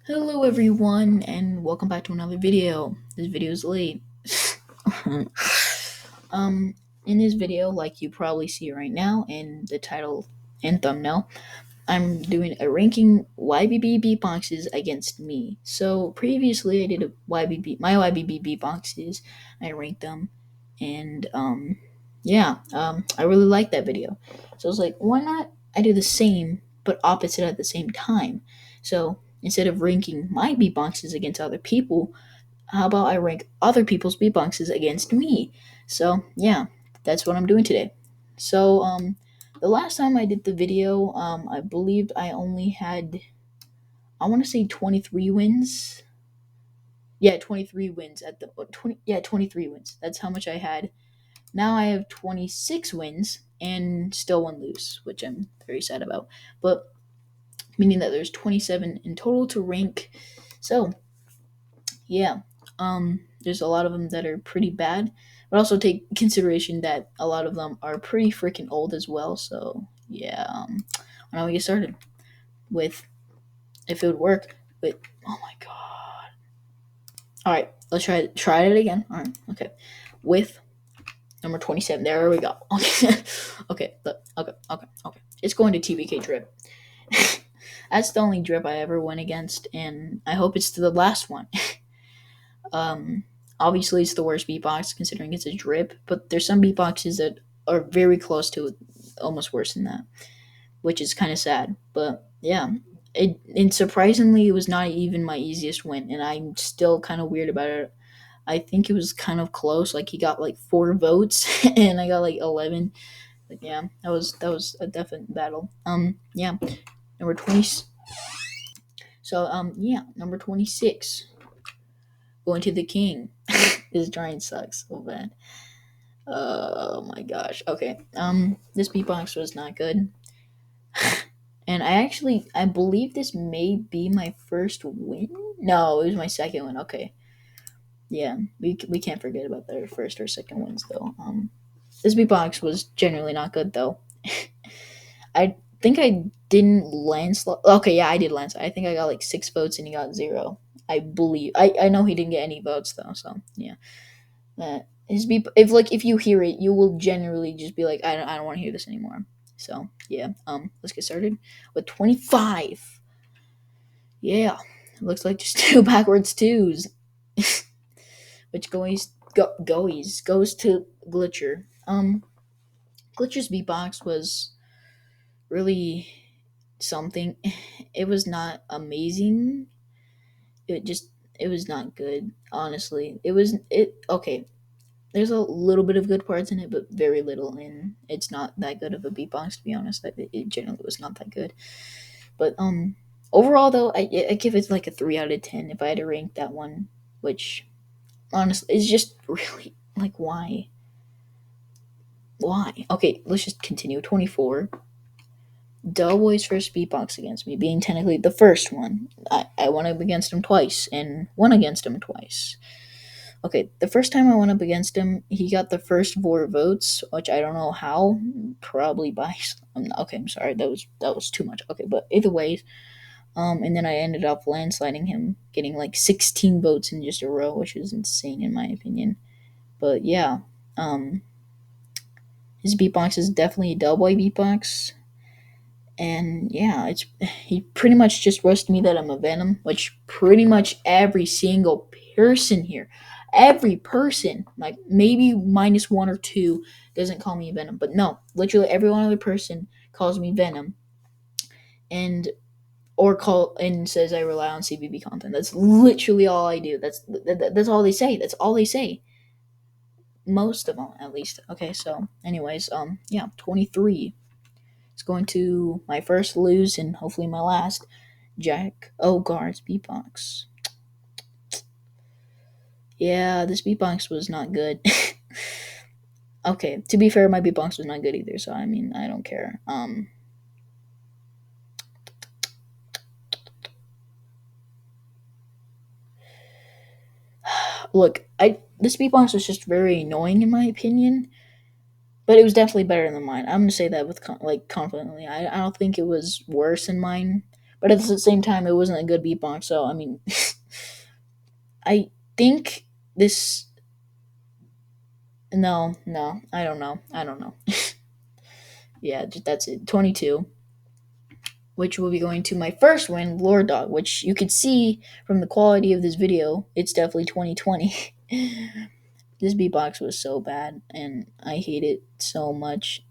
Hello everyone and welcome back to another video. This video is late. um in this video, like you probably see right now in the title and thumbnail, I'm doing a ranking YBB beatboxes against me. So previously I did a my YBB beatboxes. I ranked them and I really liked that video. So I was like, why not I do the same but opposite at the same time? So instead of ranking my beatboxes against other people, how about I rank other people's beatboxes against me? So yeah, that's what I'm doing today. So the last time I did the video, I believed I only had, I want to say 23 wins. Yeah, 23 wins at the 20. Yeah, 23 wins. That's how much I had. Now I have 26 wins and still one lose, which I'm very sad about. But meaning that there's 27 in total to rank. So yeah, there's a lot of them that are pretty bad, but also take consideration that a lot of them are pretty freaking old as well. So yeah, why don't we get started with, if it would work, with, oh my god. All right, let's try it again. All right, okay, with number 27. There we go. Okay, okay. It's going to TBK drip. That's the only drip I ever went against, and I hope it's the last one. Um, Obviously, it's the worst beatbox considering it's a drip, but there's some beatboxes that are very close to it, almost worse than that, which is kind of sad. But yeah, and surprisingly, it was not even my easiest win, and I'm still kind of weird about it. I think it was kind of close. Like he got like 4 votes, and I got like 11. But yeah, that was a definite battle. Yeah, number 20. So yeah, number 26. Going to the king. This drawing sucks so bad. Oh my gosh. Okay. This beatbox was not good. And I believe this may be my first win. No, it was my second win. Okay. Yeah, we can't forget about the first or second wins though. This beatbox was generally not good though. I think I didn't landslide. Okay, yeah, I did landslide. I think I got like 6 votes and he got 0. I believe. I know he didn't get any votes though. So yeah. His beep, if you hear it, you will generally just be like, I don't want to hear this anymore. So yeah, let's get started with 25. Yeah, looks like just two backwards twos, which goes to Glitcher. Glitcher's beatbox was really something. It was not amazing. It just it was not good. Honestly, it okay. There's a little bit of good parts in it, but very little, and it's not that good of a beatbox to be honest. It generally was not that good. But overall though, I give it like a 3 out of 10 if I had to rank that one, which honestly is just really like why. Okay, let's just continue. 24. Doughboy's first beatbox against me, being technically the first one. I went up against him twice and won against him twice. Okay, the first time I went up against him, he got the first 4 votes, which I don't know how. Probably by. Okay, I'm sorry, that was too much. Okay, but either way, and then I ended up landsliding him, getting like 16 votes in just a row, which is insane in my opinion. But yeah, um, his beatbox is definitely a Delboy beatbox, and yeah, it's he pretty much just roasted me that I'm a Venom, which pretty much every single person here, every person, like maybe minus one or two, doesn't call me Venom, but no, literally every one other person calls me Venom, and or call and says I rely on CBB content. That's literally all I do. That's all they say. That's all they say. Most of them, at least. Okay, so anyways, yeah, 23. It's going to my first lose and hopefully my last. Jack Ogar's beatbox. Yeah, this beatbox was not good. Okay, to be fair, my beatbox was not good either, so I mean, I don't care. Look, I this beatbox was just very annoying in my opinion, but it was definitely better than mine. I'm gonna say that with confidently. I don't think it was worse than mine, but at the same time, it wasn't a good beatbox. So I mean, I think this. No, no, I don't know. I don't know. Yeah, that's it. 22, which will be going to my first win, Lord Dog, which you could see from the quality of this video. It's definitely 2020. This beatbox was so bad, and I hate it so much.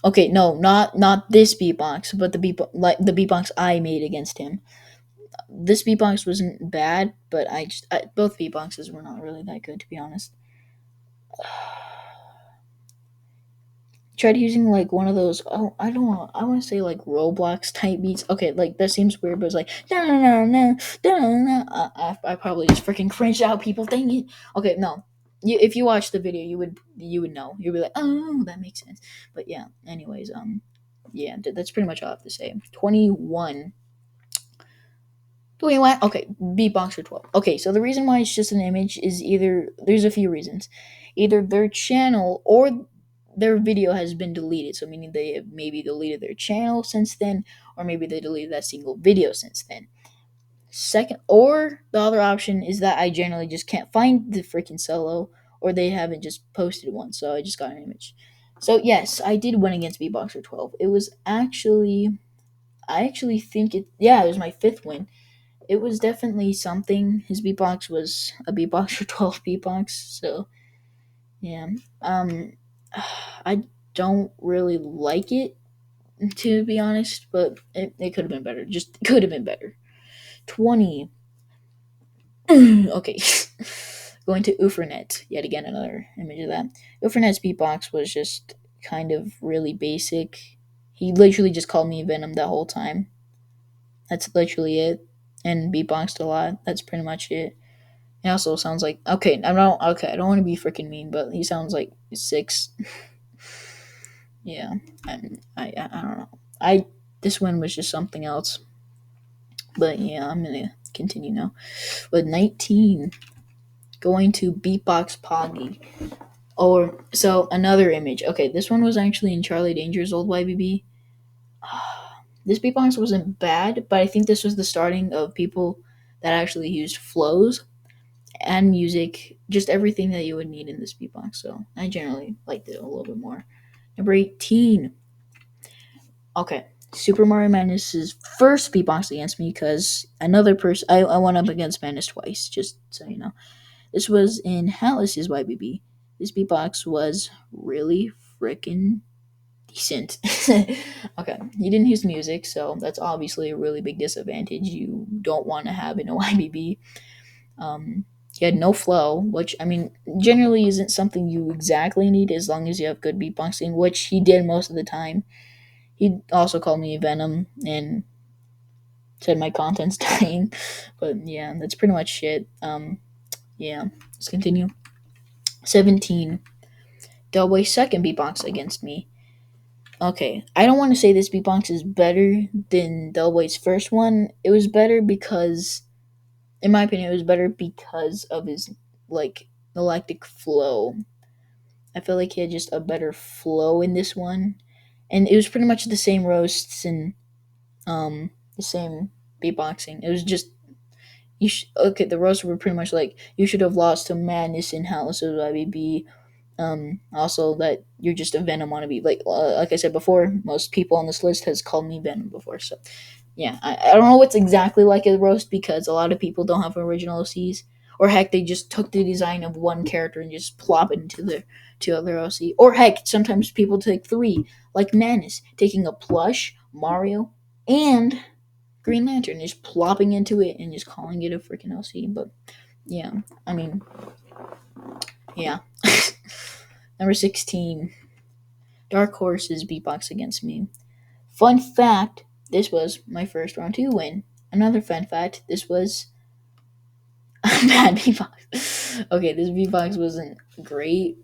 Okay, no, not this beatbox, but the beatbox I made against him. This beatbox wasn't bad, but both beatboxes were not really that good, to be honest. Tried using like one of those. Oh, I don't know. I want to say like Roblox type beats. Okay, like that seems weird, but it's like no no no no no no. I probably just freaking cringed out. People, dang it. Okay, no. If you watch the video, you would know. You'd be like, oh, that makes sense. But yeah. Anyways, yeah, that's pretty much all I have to say. 21. 21. Okay, beatboxer 12. Okay, so the reason why it's just an image is either there's a few reasons. Either their channel or their video has been deleted. So meaning they have maybe deleted their channel since then, or maybe they deleted that single video since then. Second, or the other option is that I generally just can't find the freaking solo, or they haven't just posted one, so I just got an image. So yes, I did win against Beatboxer 12. It was actually, I actually think it, yeah, it was my fifth win. It was definitely something. His beatbox was a Beatboxer 12 beatbox, so yeah. Um, I don't really like it, to be honest, but it could have been better. Just could have been better. 20. Okay. Going to Ufernet. Yet again, another image of that. Ufernet's beatbox was just kind of really basic. He literally just called me Venom the whole time. That's literally it. And beatboxed a lot. That's pretty much it. He also sounds like, okay. I don't want to be freaking mean, but he sounds like 6. Yeah, I don't know. I This one was just something else. But yeah, I'm gonna continue now with 19. Going to Beatbox Poggy. Or so another image. Okay, this one was actually in Charlie Danger's old YBB. This beatbox wasn't bad, but I think this was the starting of people that actually used flows and music, just everything that you would need in this beatbox. So I generally liked it a little bit more. Number 18. Okay, Super Mario Madness's first beatbox against me because another person I went up against Madness twice, just so you know. This was in Hallis's YBB. This beatbox was really freaking decent. Okay, he didn't use music, so that's obviously a really big disadvantage you don't want to have in a YBB. He had no flow, which I mean generally isn't something you exactly need as long as you have good beatboxing, which he did most of the time. He also called me Venom and said my content's dying. But yeah, that's pretty much it. Yeah, let's continue. 17. Delboy's second beatbox against me. Okay, I don't want to say this beatbox is better than Delboy's first one. It was better because, in my opinion, it was better because of his, like, electric flow. I feel like he had just a better flow in this one. And it was pretty much the same roasts and the same beatboxing. It was just okay. The roasts were pretty much like you should have lost to Madness in House of IBB. Also that you're just a Venom wannabe. Like I said before, most people on this list has called me Venom before. So yeah, I don't know what's exactly like a roast because a lot of people don't have original OCs, or heck, they just took the design of one character and just plop it into their to other OC. Or heck, sometimes people take 3, like Madness, taking a plush Mario and Green Lantern, just plopping into it and just calling it a freaking OC. But yeah, I mean, yeah. Number 16. Dark Horse's beatbox against me. Fun fact, this was my first round 2 win. Another fun fact, this was a bad beatbox. Okay, this beatbox wasn't great,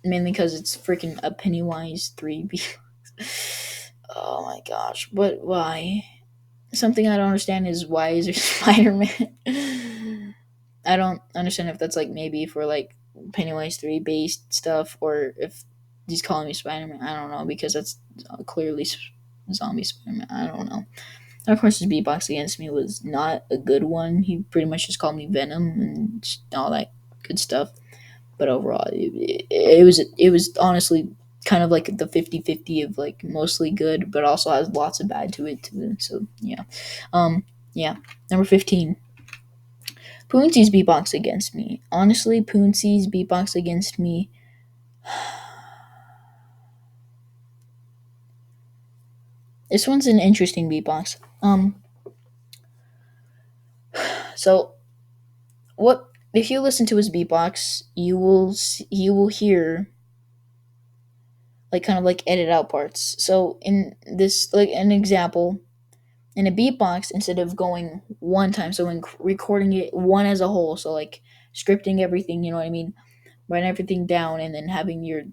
mainly because it's freaking a Pennywise 3 beatbox. Oh my gosh, but why? Something I don't understand is why is there Spider-Man? I don't understand if that's like maybe for like Pennywise 3 based stuff or if he's calling me Spider-Man. I don't know because that's clearly zombie Spider-Man. I don't know. of course, his beatbox against me was not a good one. He pretty much just called me Venom and all that good stuff. But overall, it was honestly kind of like the 50-50 of like mostly good, but also has lots of bad to it too. So yeah, yeah. Number 15. Poonsi's beatbox against me. Honestly, Poonsi's beatbox against me. This one's an interesting beatbox. So what if you listen to his beatbox, you will hear like kind of like edit out parts. So in this, like an example, in a beatbox, instead of going one time, so in recording it one as a whole, so like scripting everything, you know what I mean, writing everything down, and then having your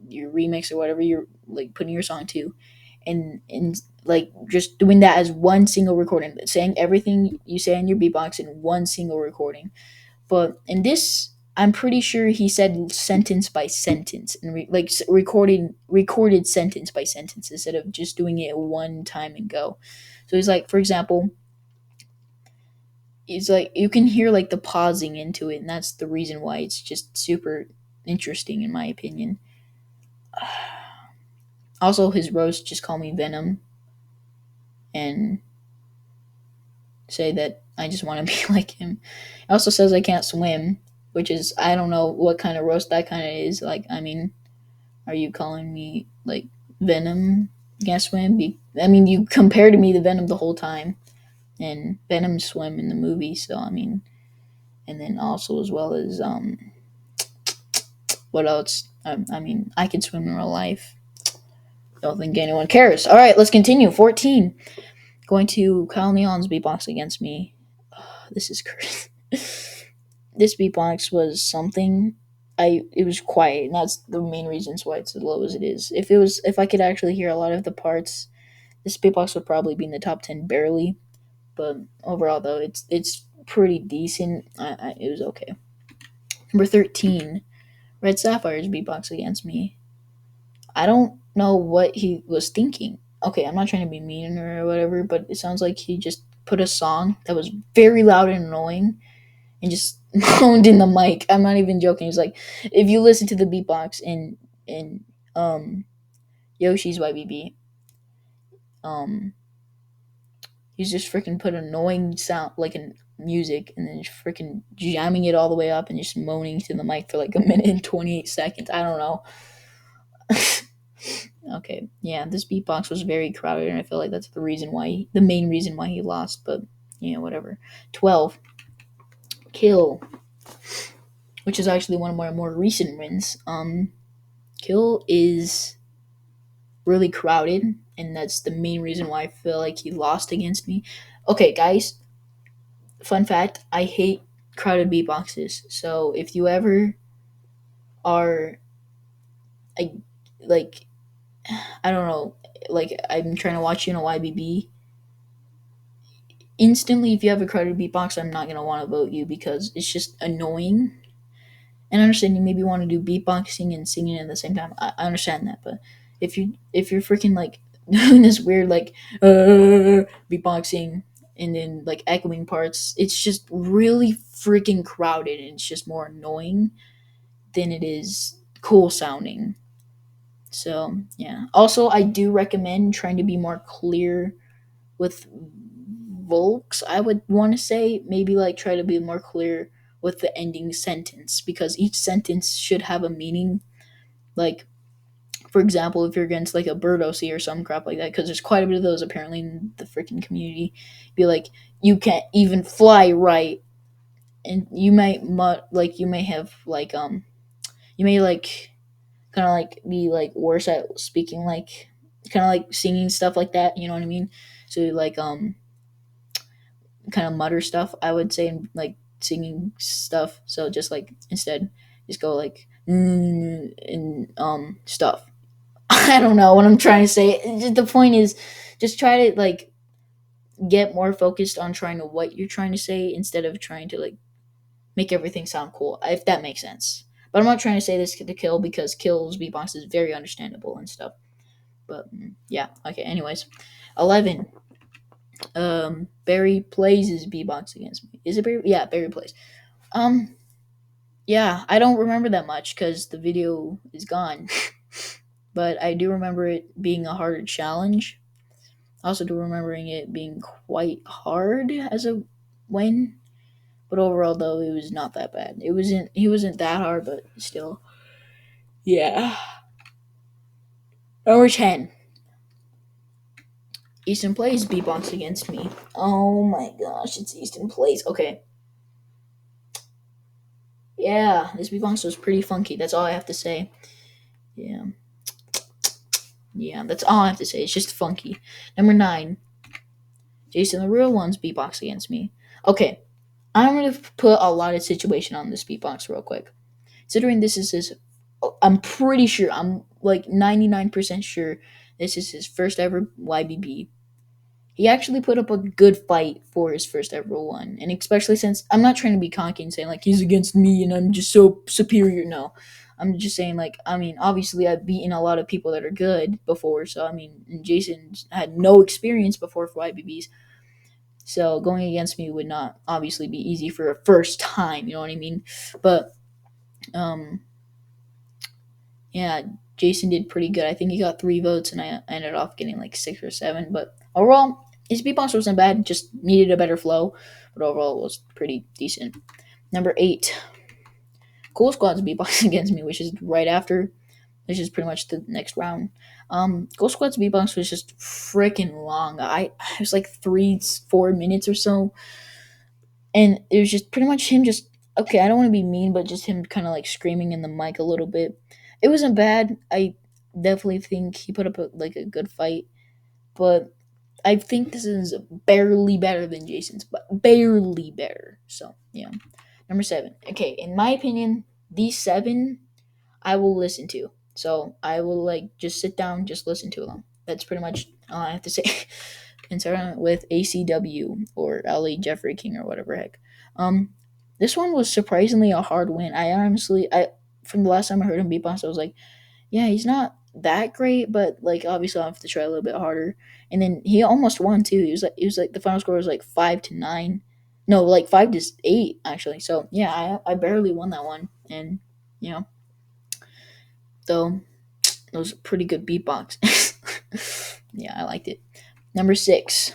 remix or whatever you're like putting your song to, and like just doing that as one single recording, saying everything you say in your beatbox in one single recording. But in this, I'm pretty sure he said sentence by sentence and recorded sentence by sentence instead of just doing it one time and go. So he's like, for example, he's like you can hear like the pausing into it, and that's the reason why it's just super interesting in my opinion. Also, his roast just call me Venom and say that I just want to be like him. He also says I can't swim, which is I don't know what kind of roast that kind of is. Like, I mean, are you calling me like Venom can't swim? I mean, you compared to me to Venom the whole time, and Venom swim in the movie. So I mean, and then also as well as what else? I mean, I can swim in real life. Don't think anyone cares. All right, let's continue. 14. Going to Kyle Neon's beatbox against me. This is crazy. This beatbox was something. It was quiet, and that's the main reasons why it's as low as it is. If I could actually hear a lot of the parts, this beatbox would probably be in the top 10 barely. But overall, though, it's pretty decent. It was okay. Number 13, Red Sapphire's beatbox against me. I don't know what he was thinking. Okay, I'm not trying to be mean or whatever, but it sounds like he just put a song that was very loud and annoying and just moaned in the mic. I'm not even joking. It's like if you listen to the beatbox in um Yoshi's YBB, um he's just freaking put annoying sound like in music and then just freaking jamming it all the way up and just moaning to the mic for like a minute and 28 seconds. I don't know. Okay, yeah, this beatbox was very crowded, and I feel like that's the main reason why he lost. But yeah, whatever. 12, Kill, which is actually one of my more recent wins. Kill is really crowded, and that's the main reason why I feel like he lost against me. Okay, guys, fun fact: I hate crowded beatboxes. So if you ever are, I like, I don't know, like I'm trying to watch you in a YBB instantly, if you have a crowded beatbox, I'm not gonna want to vote you because it's just annoying. And I understand you maybe want to do beatboxing and singing at the same time. I understand that, but if you're freaking like doing this weird like beatboxing and then like echoing parts, it's just really freaking crowded and it's just more annoying than it is cool sounding. So yeah. Also, I do recommend trying to be more clear with Volks, I would want to say maybe like try to be more clear with the ending sentence because each sentence should have a meaning. Like, for example, if you're against like a bird OC or some crap like that, because there's quite a bit of those apparently in the freaking community, be like, you can't even fly right, and you might like you may have like you may like kind of like be like worse at speaking like kind of like singing stuff like that. You know what I mean? So like kind of mutter stuff, I would say, and like singing stuff. So just like instead, just go like and stuff. I don't know what I'm trying to say. The point is, just try to like get more focused on trying to what you're trying to say instead of trying to like make everything sound cool. If that makes sense. But I'm not trying to say this to Kill because Kill's beatbox is very understandable and stuff. But yeah, okay. Anyways, 11. Barry plays his beatbox against me. Is it Barry? Yeah, Barry plays. Um, yeah, I don't remember that much because the video is gone, but I do remember it being a harder challenge. I also do remembering it being quite hard as a win, but overall though it was not that bad. It wasn't. He wasn't that hard, but still. Yeah. Number 10. Easton plays beatbox against me. Oh my gosh, it's Easton plays. Okay. Yeah, this beatbox was pretty funky. That's all I have to say. Yeah. Yeah, that's all I have to say. It's just funky. Number 9. Jason the Real One's beatbox against me. Okay. I'm going to put a lot of situation on this beatbox real quick. Considering this is his, I'm pretty sure, I'm like 99% sure this is his first ever YBB. He actually put up a good fight for his first ever one, and especially since I'm not trying to be cocky and saying like he's against me and I'm just so superior. No, I'm just saying like I mean obviously I've beaten a lot of people that are good before, so I mean and Jason had no experience before for YBBs, so going against me would not obviously be easy for a first time. You know what I mean? But um yeah, Jason did pretty good. I think he got 3 votes, and I ended off getting like 6 or 7. But overall, his beatbox wasn't bad. Just needed a better flow, but overall it was pretty decent. Number 8, Cool Squad's beatbox against me, which is right after, which is pretty much the next round. Cool Squad's beatbox was just freaking long. It was like 3 4 minutes or so, and it was just pretty much him just okay. I don't want to be mean, but just him kind of like screaming in the mic a little bit. It wasn't bad. I definitely think he put up like a good fight, but I think this is barely better than Jason's, but barely better. So yeah, number 7. Okay, in my opinion, these 7 I will listen to. So I will like just sit down, just listen to them. That's pretty much all I have to say. And start on with ACW or LA Jeffrey King or whatever heck. Um, this one was surprisingly a hard win. I from the last time I heard him beatbox, I was like, yeah, he's not that great, but like obviously I have to try a little bit harder. And then he almost won too. He was like the final score was like 5-9. No, like 5-8 actually. So yeah, I barely won that one, and you know, though it was a pretty good beatbox. Yeah, I liked it. Number 6,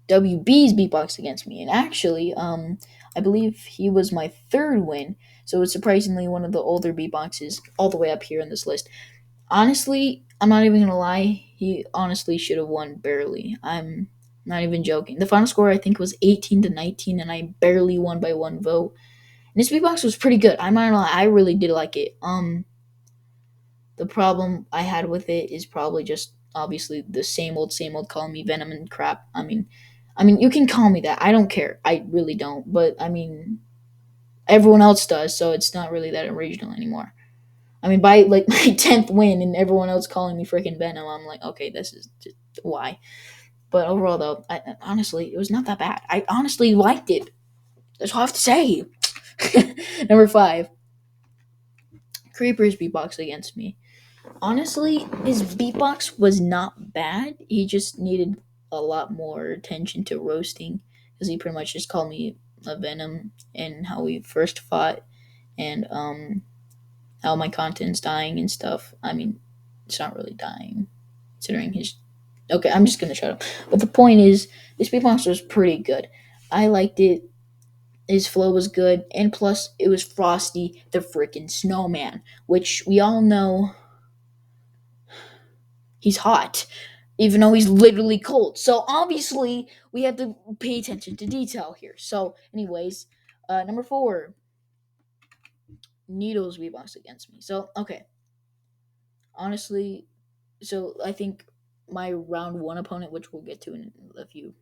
WB's beatbox against me, and actually, I believe he was my third win. So it's surprisingly one of the older beatboxes, all the way up here in this list. Honestly, I'm not even gonna lie. He honestly should have won barely. I'm not even joking. The final score I think was 18-19, and I barely won by 1 vote. And this beatbox was pretty good. I'm not gonna lie. I really did like it. The problem I had with it is probably just obviously the same old calling me Venom and crap. I mean, you can call me that. I don't care. I really don't. But I mean, everyone else does, so it's not really that original anymore. I mean, by like my 10th win and everyone else calling me freaking Venom, I'm like, okay, this is just why. But overall, though, honestly, it was not that bad. I honestly liked it. That's all I have to say. Number 5, Creeper's beatbox against me. Honestly, his beatbox was not bad. He just needed a lot more attention to roasting because he pretty much just called me a Venom and how we first fought and how my content's dying and stuff. I mean, it's not really dying considering his. Okay, I'm just gonna shut up. But the point is, this beatbox was pretty good. I liked it. His flow was good, and plus, it was Frosty the freaking Snowman, which we all know he's hot, even though he's literally cold. So obviously, we have to pay attention to detail here. So, anyways, number 4, Needles beatbox against me. So okay, honestly, so I think my round 1 opponent, which we'll get to in a few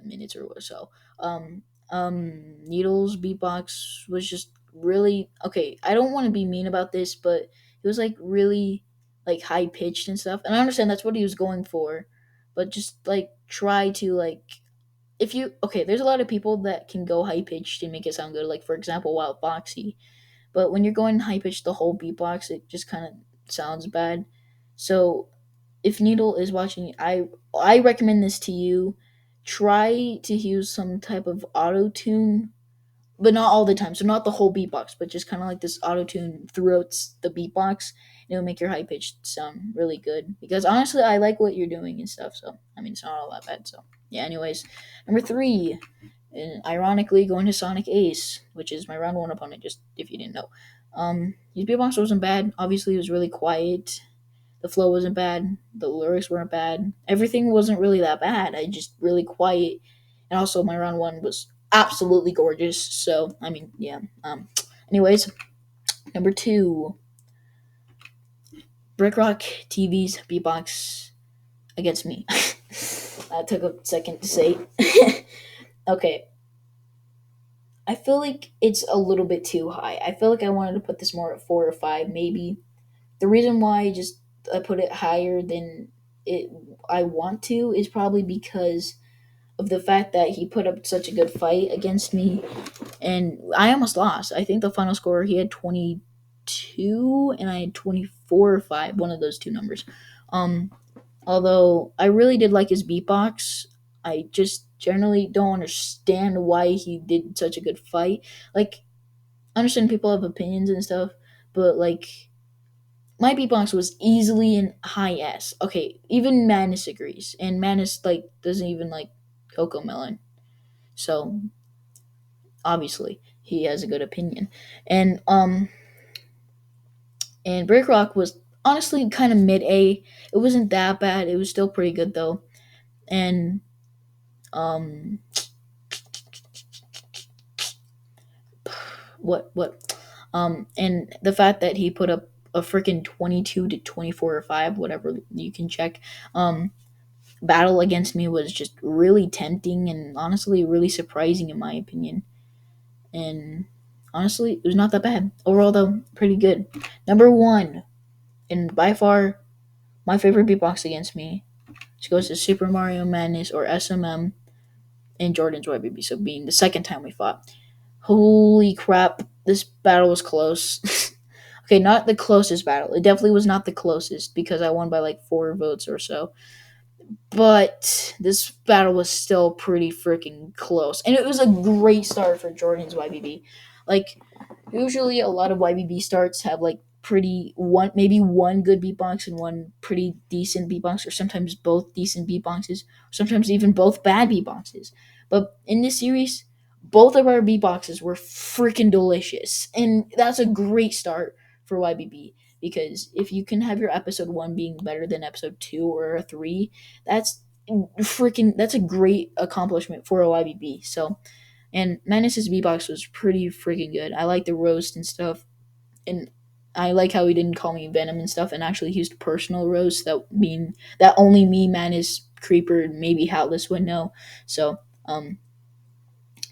minutes or so, Needles beatbox was just really okay. I don't want to be mean about this, but it was like really like high pitched and stuff, and I understand that's what he was going for, but just like try to like if you okay, there's a lot of people that can go high pitched and make it sound good. Like for example, Wild Foxy, but when you're going high pitched the whole beatbox, it just kind of sounds bad. So if Needle is watching, I recommend this to you. Try to use some type of auto tune, but not all the time. So not the whole beatbox, but just kind of like this auto tune throughout the beatbox. It'll make your high pitch sound really good. Because honestly, I like what you're doing and stuff. So I mean, it's not all that bad. So yeah. Anyways, number three, and ironically, going to Sonic Ace, which is my round one opponent. Just if you didn't know, his beatbox wasn't bad. Obviously, it was really quiet. The flow wasn't bad. The lyrics weren't bad. Everything wasn't really that bad. I just really quiet. And also, my round one was absolutely gorgeous. So, I mean, yeah. Anyways, number two, Brick Rock TV's beatbox against me. That took a second to say. Okay, I feel like it's a little bit too high. I feel like I wanted to put this more at 4 or 5, maybe. The reason why I put it higher than it I want to is probably because of the fact that he put up such a good fight against me, and I almost lost. I think the final score, he had 22 and I had 24 or 5, one of those two numbers. Um, Although I really did like his beatbox, I just generally don't understand why he did such a good fight. Like, I understand people have opinions and stuff, but like my beatbox was easily in high S. Okay, even Madness agrees, and Madness like doesn't even like Coco Melon, so obviously he has a good opinion. And and Brick Rock was honestly kind of mid A. It wasn't that bad. It was still pretty good though. And um, and the fact that he put up a freaking 22 to 24 or 5, whatever you can check. Battle against me was just really tempting and honestly really surprising in my opinion. And honestly, it was not that bad. Overall, though, pretty good. Number one, and by far my favorite beatbox against me, which goes to Super Mario Madness or SMM and Jordan's YBB. So being the second time we fought. Holy crap, this battle was close. Okay, not the closest battle. It definitely was not the closest because I won by like 4 votes or so. But this battle was still pretty freaking close. And it was a great start for Jordan's YBB. Like, usually a lot of YBB starts have like pretty one, maybe one good beatbox and one pretty decent beatbox, or sometimes both decent beatboxes, or sometimes even both bad beatboxes. But in this series, both of our beatboxes were freaking delicious. And that's a great start for YBB. Because if you can have your episode one being better than episode two or a three, that's that's a great accomplishment for a YBB. So, and Manus's beatbox was pretty freaking good. I like the roast and stuff, and I like how he didn't call me Venom and stuff, and actually used personal roast that only me, Manus, Creeper, and maybe Hatless would know. So,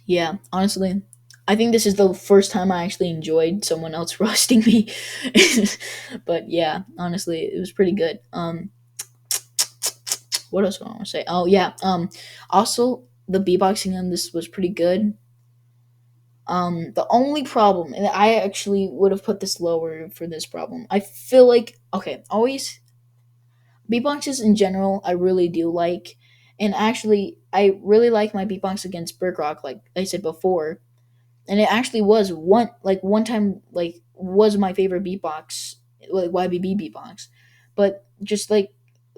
yeah, honestly, I think this is the first time I actually enjoyed someone else roasting me. But yeah, honestly, it was pretty good. What else do I want to say? Oh yeah. Also the beatboxing on this was pretty good. The only problem, and I actually would have put this lower for this problem. I feel like okay, always beatboxes in general, I really do like, and actually, I really like my beatbox against Brick Rock, like I said before, and it actually was one time like was my favorite beatbox, like YBB beatbox, but just like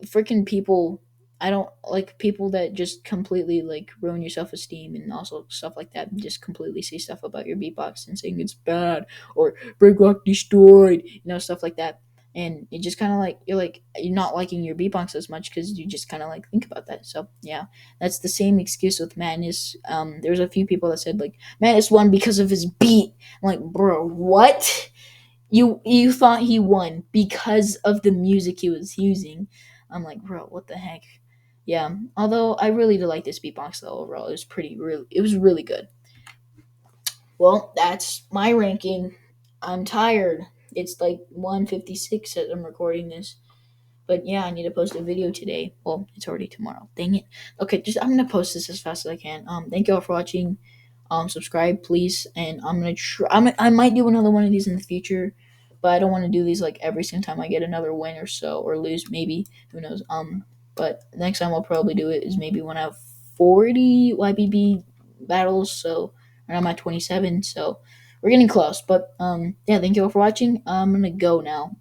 freaking people, I don't like people that just completely like ruin your self-esteem and also stuff like that, and just completely say stuff about your beatbox and saying it's bad or Break Rock destroyed, stuff like that. And it just kind of like you're not liking your beatbox as much because you just kind of like think about that. So yeah, that's the same excuse with Madness. There's a few people that said like Madness won because of his beat. I'm like, bro, what? You thought he won because of the music he was using? I'm like, bro, what the heck? Yeah. Although I really did like this beatbox though. Overall, it was really good. Well, that's my ranking. I'm tired. It's like 1:56 as I'm recording this. But yeah, I need to post a video today. Well, it's already tomorrow. Dang it. Okay, just I'm gonna post this as fast as I can. Thank you all for watching. Subscribe please, and I'm gonna try. I might do another one of these in the future, but I don't want to do these like every single time I get another win or so, or lose maybe, who knows. But next time I'll probably do it is maybe when I have 40 YBB battles. So and I'm at 27, so we're getting close. But yeah, thank you all for watching. I'm gonna go now.